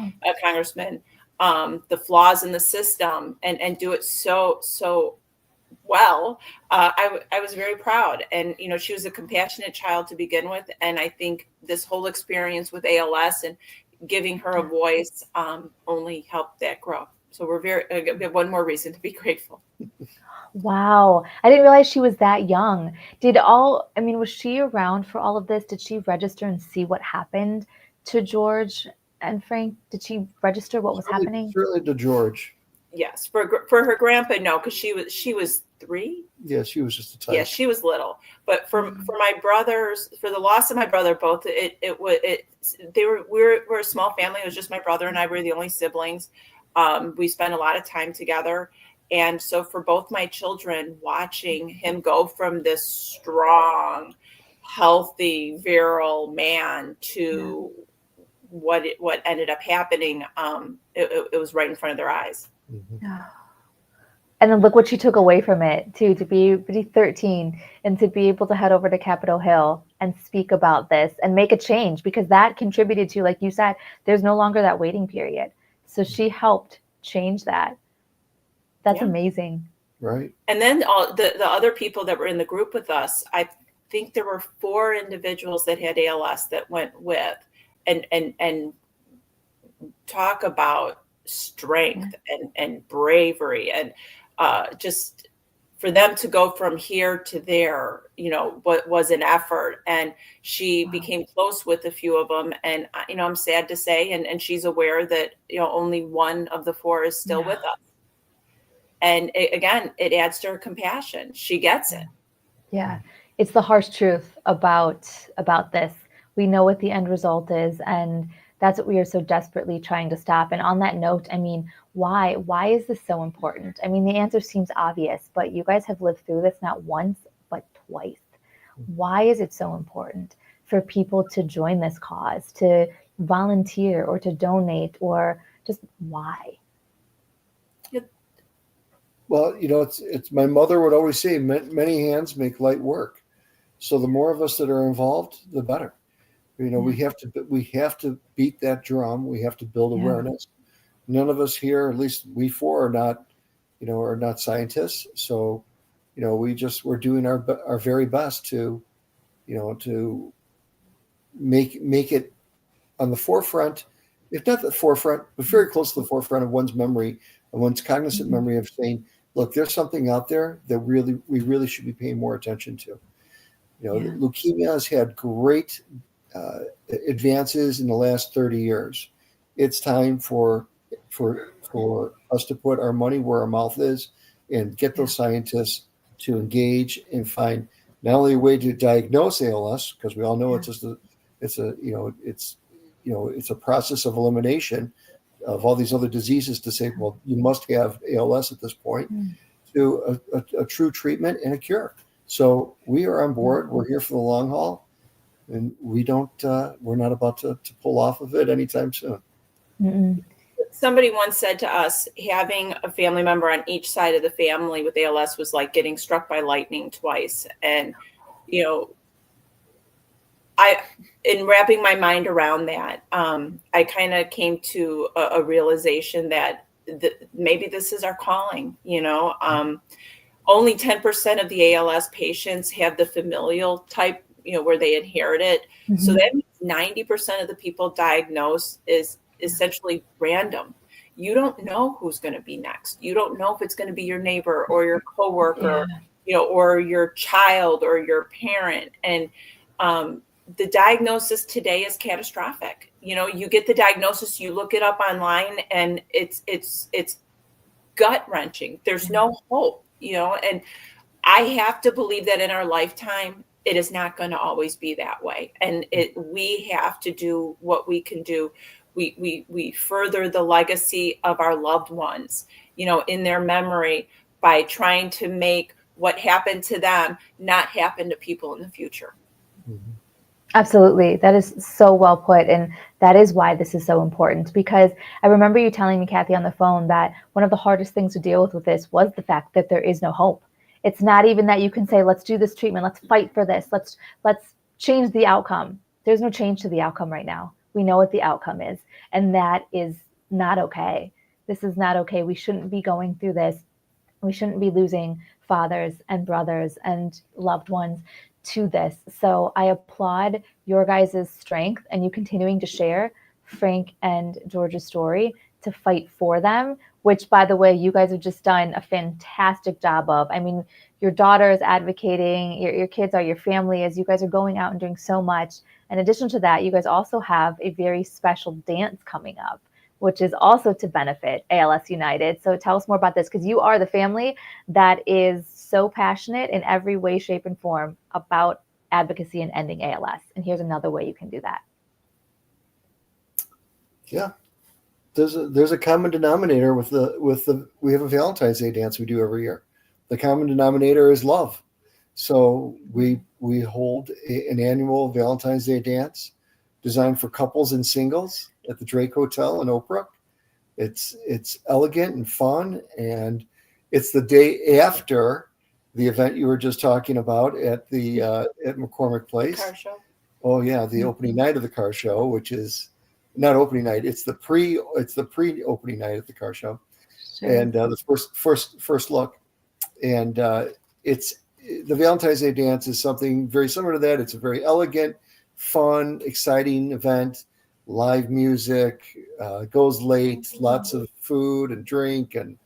the flaws in the system and do it so well, I was very proud. And, she was a compassionate child to begin with. And I think this whole experience with ALS and giving her a voice only helped that grow. So we have one more reason to be grateful. Wow. I didn't realize she was that young. Was she around for all of this? Did she register and see what happened to George and Frank? Did she register what was happening? Certainly to George. Yes. For her grandpa, no, because she was 3. Yeah, she was just a type. Yeah, she was little. But for my brothers, for the loss of my brother, both we were a small family. It was just my brother and I were the only siblings. We spent a lot of time together. And so for both my children, watching him go from this strong, healthy, virile man to what ended up happening, it was right in front of their eyes. Mm-hmm. And then look what she took away from it, too, to be 13 and to be able to head over to Capitol Hill and speak about this and make a change, because that contributed to, like you said, there's no longer that waiting period. So she helped change that. That's amazing. Right. And then all the other people that were in the group with us, I think there were 4 individuals that had ALS that went with and talk about strength and bravery and just for them to go from here to there, what was an effort. And she became close with a few of them. And, I'm sad to say, and she's aware that, only one of the 4 is still with us. And it adds to her compassion. She gets it. Yeah. It's the harsh truth about this. We know what the end result is, and that's what we are so desperately trying to stop. And on that note, why is this so important? The answer seems obvious, but you guys have lived through this not once, but twice. Why is it so important for people to join this cause, to volunteer or to donate, or just why? Well, it's my mother would always say, many hands make light work. So the more of us that are involved, the better. We have to beat that drum. We have to build awareness. None of us here, at least we 4, are not scientists. So, we're doing our very best to make it on the forefront, if not the forefront, but very close to the forefront of one's memory and one's cognizant memory of saying, look, there's something out there that we really should be paying more attention to. Leukemia has had great advances in the last 30 years. It's time for us to put our money where our mouth is and get those scientists to engage and find not only a way to diagnose ALS, because we all know it's a process of elimination of all these other diseases, to say, well, you must have ALS at this point, to a true treatment and a cure. So we are on board. We're here for the long haul, and we're not about to pull off of it anytime soon. Mm-mm. Somebody once said to us, having a family member on each side of the family with ALS was like getting struck by lightning twice. And, in wrapping my mind around that, I kind of came to a realization that maybe this is our calling, only 10% of the ALS patients have the familial type, where they inherit it. Mm-hmm. So that means 90% of the people diagnosed is essentially random. You don't know who's going to be next. You don't know if it's going to be your neighbor or your coworker, or your child or your parent. And the diagnosis today is catastrophic. You get the diagnosis, you look it up online, and it's gut wrenching. There's no hope, and I have to believe that in our lifetime, it is not going to always be that way. And we have to do what we can do. We further the legacy of our loved ones, in their memory, by trying to make what happened to them not happen to people in the future. Mm-hmm. Absolutely. That is so well put. And that is why this is so important, because I remember you telling me, Kathi, on the phone that one of the hardest things to deal with this was the fact that there is no hope. It's not even that you can say, let's do this treatment, let's fight for this, let's change the outcome. There's no change to the outcome right now. We know what the outcome is, and that is not okay. This is not okay. We shouldn't be going through this. We shouldn't be losing fathers and brothers and loved ones to this. So I applaud your guys' strength and you continuing to share Frank and George's story to fight for them, which, by the way, you guys have just done a fantastic job of. I mean, your daughter is advocating, your kids are your family, as you guys are going out and doing so much. In addition to that, you guys also have a very special dance coming up, which is also to benefit ALS United. So tell us more about this, because you are the family that is so passionate in every way, shape, and form about advocacy and ending ALS. And here's another way you can do that. Yeah. There's a common denominator with we have a Valentine's Day dance we do every year. The common denominator is love. So we hold an annual Valentine's Day dance designed for couples and singles at the Drake Hotel in Oak Brook. It's elegant and fun, and it's the day after the event you were just talking about at McCormick Place. Car show. Oh yeah, the opening night of the car show, which is not opening night. It's the pre-opening night at the car show, sure. And the first look, and it's the Valentine's Day dance is something very similar to that. It's a very elegant, fun, exciting event. Live music, goes late, lots of food and drink, and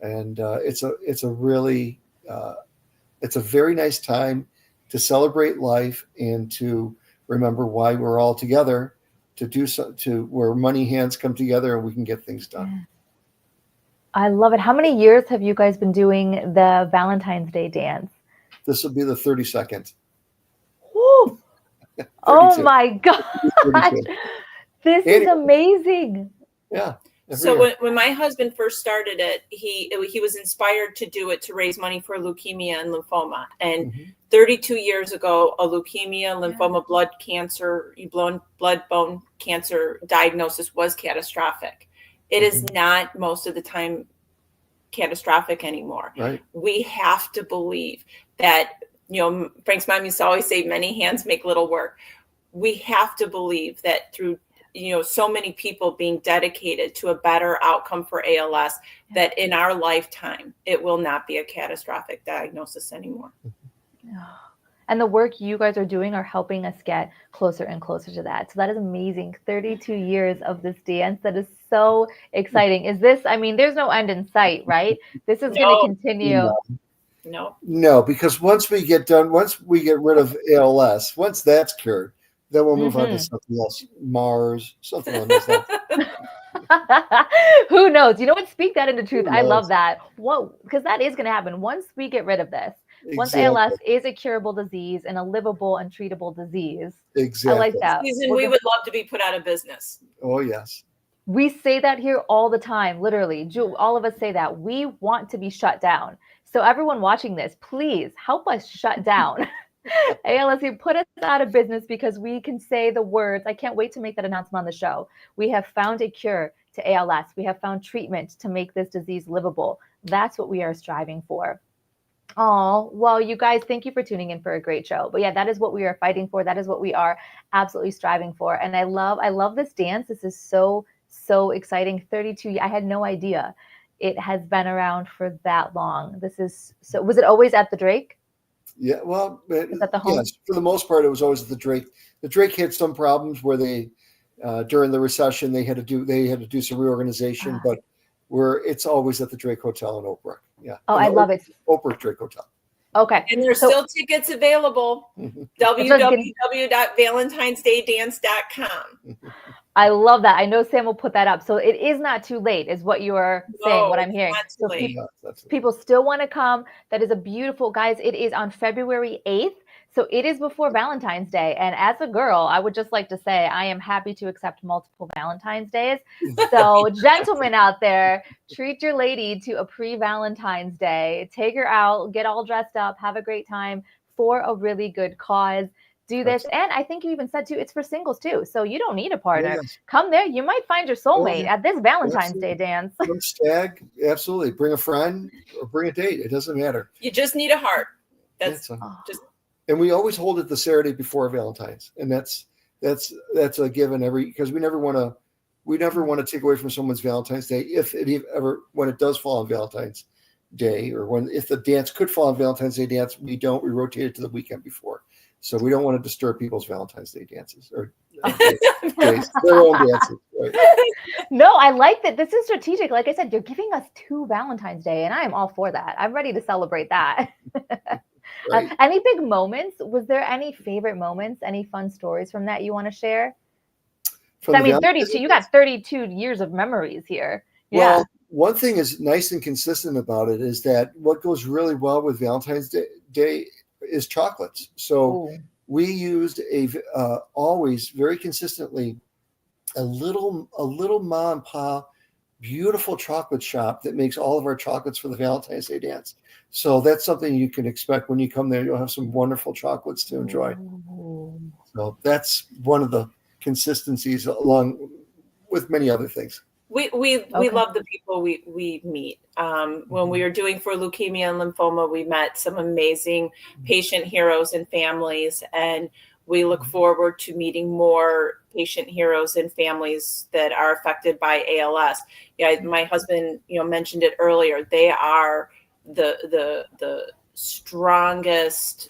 it's a very nice time to celebrate life and to remember why we're all together, to do so, to where money hands come together and we can get things done. I love it. How many years have you guys been doing the Valentine's Day dance? This will be the 32nd. Woo! Oh my God. This is amazing. Yeah. So when my husband first started it, he was inspired to do it to raise money for leukemia and lymphoma. And 32 years ago, a leukemia, lymphoma, blood bone cancer diagnosis was catastrophic. It is not most of the time catastrophic anymore. Right. We have to believe that, Frank's mom used to always say, many hands make little work. We have to believe that through so many people being dedicated to a better outcome for ALS, that in our lifetime, it will not be a catastrophic diagnosis anymore. And the work you guys are doing are helping us get closer and closer to that. So that is amazing. 32 years of this dance. That is so exciting. Is this, there's no end in sight, right? This is going to continue. No, because once we get rid of ALS, once that's cured, then we'll move on to something else, Mars, something on this level. Who knows? You know what? Speak that into truth. I love that. Because that is going to happen once we get rid of this. Exactly. Once ALS is a curable disease and a livable and treatable disease. Exactly. I like that. We would love to be put out of business. Oh, yes. We say that here all the time, literally. All of us say that. We want to be shut down. So everyone watching this, please help us shut down. ALS, you put us out of business because we can say the words. I can't wait to make that announcement on the show. We have found a cure to ALS. We have found treatment to make this disease livable. That's what we are striving for. Oh, well, you guys, thank you for tuning in for a great show. But yeah, that is what we are fighting for. That is what we are absolutely striving for. And I love this dance. This is so, so exciting. 32, I had no idea it has been around for that long. This is so, was it always at the Drake? Yeah, well, Is that the home? yes, for the most part, it was always the Drake. The Drake had some problems where they, during the recession, they had to do some reorganization, but it's always at the Drake Hotel in Oak Brook. Yeah. Oh, I love it. Oak Brook Drake Hotel. Okay. And there's still tickets available. www.valentinesdaydance.com. I love that. I know Sam will put that up. So it is not too late, is what you are saying, what I'm hearing. So people still want to come. That is a beautiful, guys. It is on February 8th. So it is before Valentine's Day. And as a girl, I would just like to say I am happy to accept multiple Valentine's Days. So gentlemen out there, treat your lady to a pre-Valentine's Day. Take her out, get all dressed up, have a great time for a really good cause. Do this. And I think you even said too, it's for singles too. So you don't need a partner. Yes. Come there. You might find your soulmate at this Valentine's Day dance. Stag, absolutely. Bring a friend or bring a date. It doesn't matter. You just need a heart. And we always hold it the Saturday before Valentine's. And that's a given because we never want to take away from someone's Valentine's Day when it does fall on Valentine's Day, or if the dance could fall on Valentine's Day dance, we rotate it to the weekend before. So we don't want to disturb people's Valentine's Day dances or days, their own dances. Right? No, I like that. This is strategic. Like I said, you're giving us 2 Valentine's Day, and I am all for that. I'm ready to celebrate that. Right. Any big moments? Was there any favorite moments? Any fun stories from that you want to share? I mean, 32. You got 32 years of memories here. Well, one thing is nice and consistent about it is that what goes really well with Valentine's Day is chocolates. So we used always very consistently a little mom and pop beautiful chocolate shop that makes all of our chocolates for the Valentine's Day dance. So that's something you can expect when you come there. You'll have some wonderful chocolates to enjoy. So that's one of the consistencies along with many other things. We love the people we meet. When we were doing for leukemia and lymphoma, we met some amazing patient heroes and families, and we look forward to meeting more patient heroes and families that are affected by ALS. Yeah, my husband, mentioned it earlier. They are the strongest,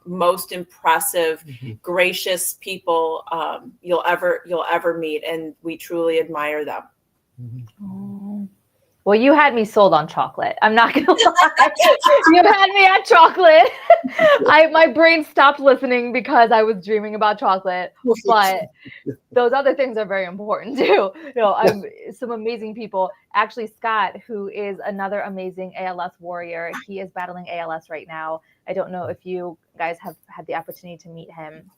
most impressive, gracious people you'll ever meet, and we truly admire them. Oh. Well, you had me sold on chocolate. I'm not gonna lie. You had me at chocolate. My brain stopped listening because I was dreaming about chocolate. But those other things are very important too. Some amazing people. Actually, Scott, who is another amazing ALS warrior, he is battling ALS right now. I don't know if you guys have had the opportunity to meet him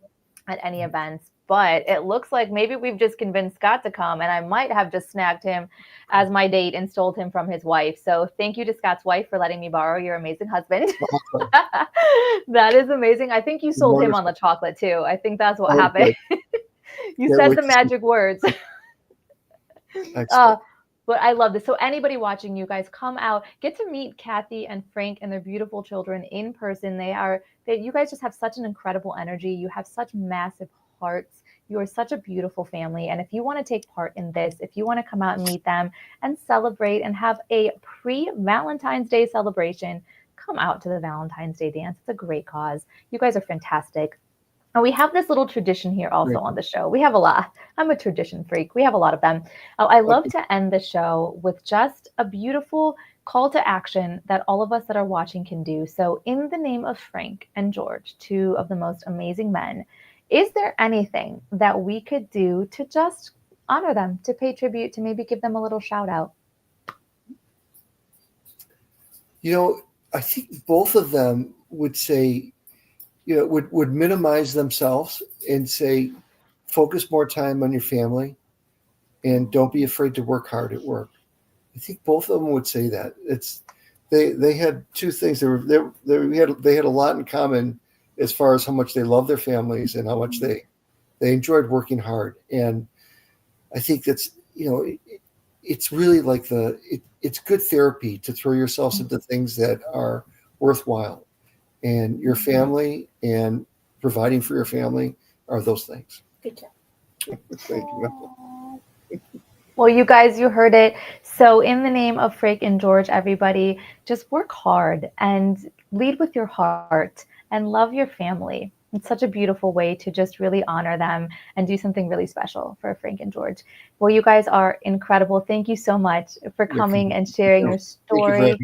at any events, but it looks like maybe we've just convinced Scott to come, and I might have just snagged him as my date and stole him from his wife. So thank you to Scott's wife for letting me borrow your amazing husband. That is amazing. I think you sold him on the chocolate too. I think that's what happened. You said the magic words. But I love this. So anybody watching, you guys come out, get to meet Kathi and Frank and their beautiful children in person. You guys just have such an incredible energy. You have such massive hearts. You are such a beautiful family. And if you want to take part in this, if you want to come out and meet them and celebrate and have a pre-Valentine's Day celebration, come out to the Valentine's Day dance. It's a great cause. You guys are fantastic. And we have this little tradition here also on the show. We have a lot. I'm a tradition freak. We have a lot of them. I love to end the show with just a beautiful call to action that all of us that are watching can do. So in the name of Frank and George, 2 of the most amazing men, is there anything that we could do to just honor them, to pay tribute, to maybe give them a little shout out? I think both of them would say, would minimize themselves and say, focus more time on your family and don't be afraid to work hard at work. I think both of them would say that. They had 2 things. They had a lot in common as far as how much they love their families and how much they enjoyed working hard. And I think that's, it's really like it's good therapy to throw yourselves into things that are worthwhile. And your family and providing for your family are those things. Good job. Thank you. Well, you guys, you heard it. So in the name of Frank and George, everybody, just work hard and lead with your heart and love your family. It's such a beautiful way to just really honor them and do something really special for Frank and George. Well, you guys are incredible. Thank you so much for coming and sharing your story.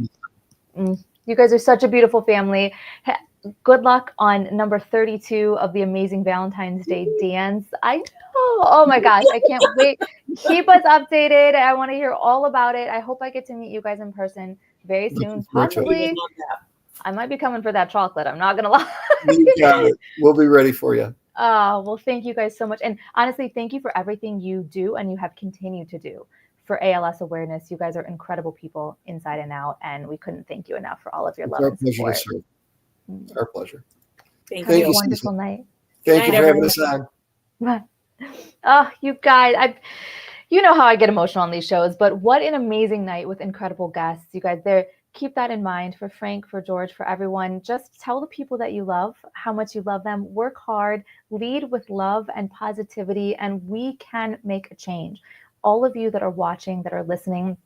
You guys are such a beautiful family. Good luck on number 32 of the amazing Valentine's Day dance. I know. Oh my gosh, I can't wait. Keep us updated. I want to hear all about it. I hope I get to meet you guys in person very soon. Possibly. I might be coming for that chocolate. I'm not going to lie. You got it. We'll be ready for you. Well, thank you guys so much. And honestly, thank you for everything you do and you have continued to do for ALS awareness. You guys are incredible people inside and out, and we couldn't thank you enough for all of your love and support. Our pleasure. Thank Have you. a wonderful night. Thank you for having us on. Oh, you guys, you know how I get emotional on these shows, but what an amazing night with incredible guests. You guys, keep that in mind for Frank, for George, for everyone. Just tell the people that you love how much you love them. Work hard, lead with love and positivity, and we can make a change. All of you that are watching, that are listening,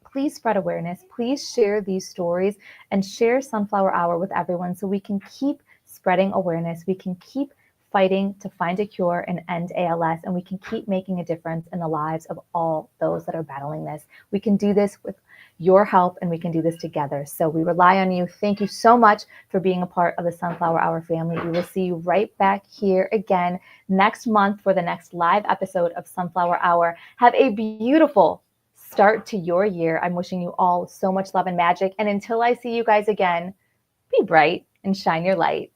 please spread awareness. Please share these stories and share Sunflower Hour with everyone so we can keep spreading awareness. We can keep fighting to find a cure and end ALS, and we can keep making a difference in the lives of all those that are battling this. We can do this with your help, and we can do this together. So we rely on you. Thank you so much for being a part of the Sunflower Hour family. We will see you right back here again next month for the next live episode of Sunflower Hour. Have a beautiful start to your year. I'm wishing you all so much love and magic. And until I see you guys again, be bright and shine your light.